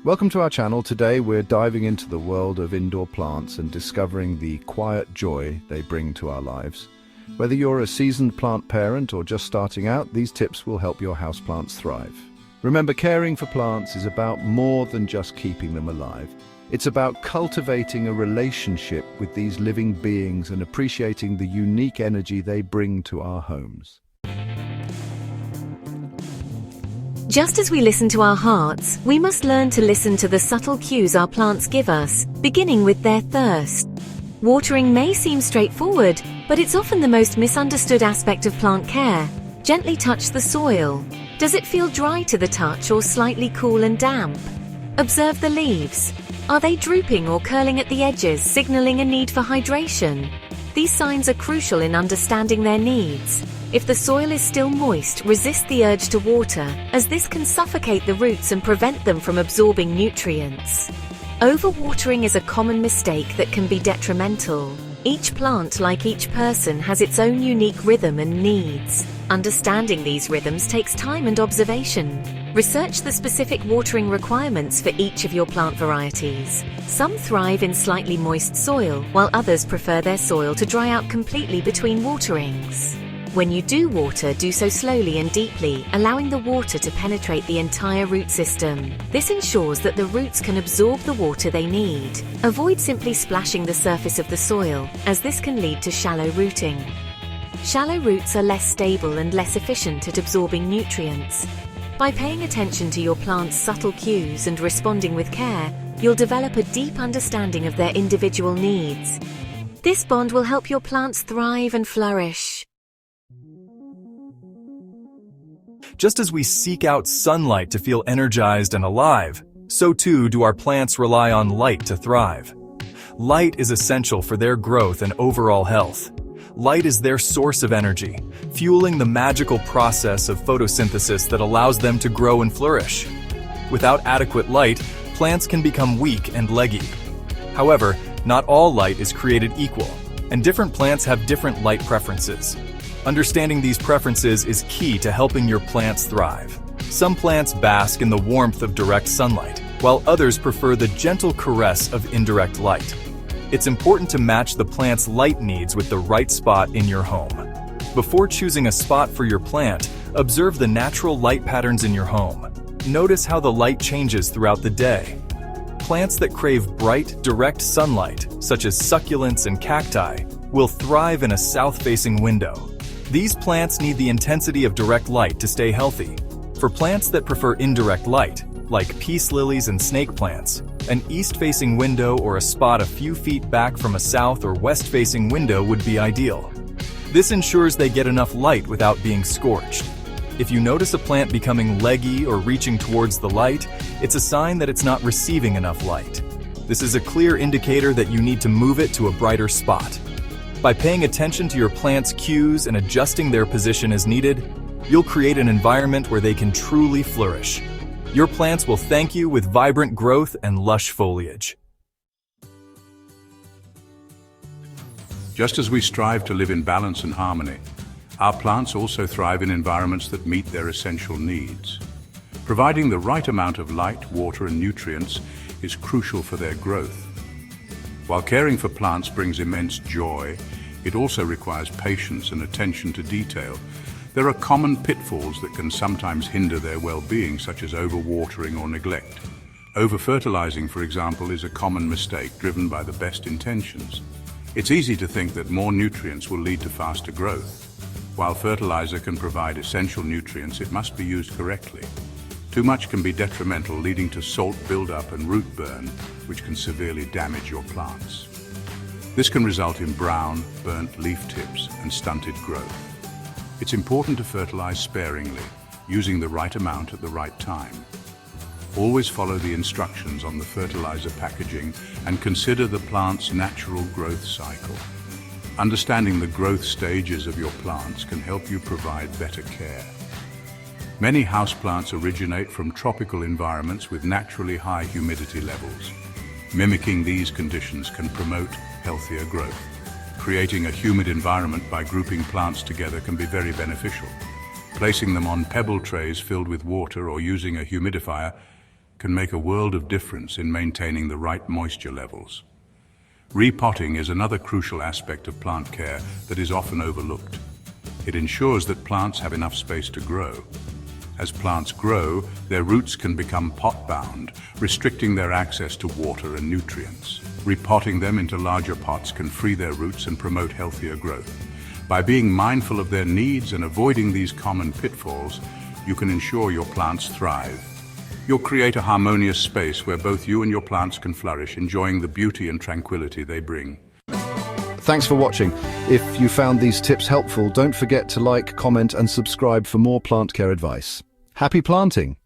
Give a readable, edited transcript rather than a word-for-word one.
Welcome to our channel. Today we're diving into the world of indoor plants and discovering the quiet joy they bring to our lives. Whether you're a seasoned plant parent or just starting out, these tips will help your houseplants thrive. Remember, caring for plants is about more than just keeping them alive. It's about cultivating a relationship with these living beings and appreciating the unique energy they bring to our homes. Just as we listen to our hearts, we must learn to listen to the subtle cues our plants give us, beginning with their thirst. Watering may seem straightforward, but it's often the most misunderstood aspect of plant care. Gently touch the soil. Does it feel dry to the touch or slightly cool and damp? Observe the leaves. Are they drooping or curling at the edges, signaling a need for hydration? These signs are crucial in understanding their needs. If the soil is still moist, resist the urge to water, as this can suffocate the roots and prevent them from absorbing nutrients. Overwatering is a common mistake that can be detrimental. Each plant, like each person, has its own unique rhythm and needs. Understanding these rhythms takes time and observation. Research the specific watering requirements for each of your plant varieties. Some thrive in slightly moist soil, while others prefer their soil to dry out completely between waterings. When you do water, do so slowly and deeply, allowing the water to penetrate the entire root system. This ensures that the roots can absorb the water they need. Avoid simply splashing the surface of the soil, as this can lead to shallow rooting. Shallow roots are less stable and less efficient at absorbing nutrients. By paying attention to your plant's subtle cues and responding with care, you'll develop a deep understanding of their individual needs. This bond will help your plants thrive and flourish. Just as we seek out sunlight to feel energized and alive, so too do our plants rely on light to thrive. Light is essential for their growth and overall health. Light is their source of energy, fueling the magical process of photosynthesis that allows them to grow and flourish. Without adequate light, plants can become weak and leggy. However, not all light is created equal, and different plants have different light preferences. Understanding these preferences is key to helping your plants thrive. Some plants bask in the warmth of direct sunlight, while others prefer the gentle caress of indirect light. It's important to match the plant's light needs with the right spot in your home. Before choosing a spot for your plant, observe the natural light patterns in your home. Notice how the light changes throughout the day. Plants that crave bright, direct sunlight, such as succulents and cacti, will thrive in a south-facing window. These plants need the intensity of direct light to stay healthy. For plants that prefer indirect light, like peace lilies and snake plants, an east-facing window or a spot a few feet back from a south or west-facing window would be ideal. This ensures they get enough light without being scorched. If you notice a plant becoming leggy or reaching towards the light, it's a sign that it's not receiving enough light. This is a clear indicator that you need to move it to a brighter spot. By paying attention to your plant's cues and adjusting their position as needed, you'll create an environment where they can truly flourish. Your plants will thank you with vibrant growth and lush foliage. Just as we strive to live in balance and harmony, our plants also thrive in environments that meet their essential needs. Providing the right amount of light, water, and nutrients is crucial for their growth. While caring for plants brings immense joy, it also requires patience and attention to detail. There are common pitfalls that can sometimes hinder their well-being, such as overwatering or neglect. Over-fertilizing, for example, is a common mistake driven by the best intentions. It's easy to think that more nutrients will lead to faster growth. While fertilizer can provide essential nutrients, it must be used correctly. Too much can be detrimental, leading to salt buildup and root burn, which can severely damage your plants. This can result in brown, burnt leaf tips and stunted growth. It's important to fertilize sparingly, using the right amount at the right time. Always follow the instructions on the fertilizer packaging and consider the plant's natural growth cycle. Understanding the growth stages of your plants can help you provide better care. Many houseplants originate from tropical environments with naturally high humidity levels. Mimicking these conditions can promote healthier growth. Creating a humid environment by grouping plants together can be very beneficial. Placing them on pebble trays filled with water or using a humidifier can make a world of difference in maintaining the right moisture levels. Repotting is another crucial aspect of plant care that is often overlooked. It ensures that plants have enough space to grow. As plants grow, their roots can become pot-bound, restricting their access to water and nutrients. Repotting them into larger pots can free their roots and promote healthier growth. By being mindful of their needs and avoiding these common pitfalls, you can ensure your plants thrive. You'll create a harmonious space where both you and your plants can flourish, enjoying the beauty and tranquility they bring. Thanks for watching. If you found these tips helpful, don't forget to like, comment and subscribe for more plant care advice. Happy planting!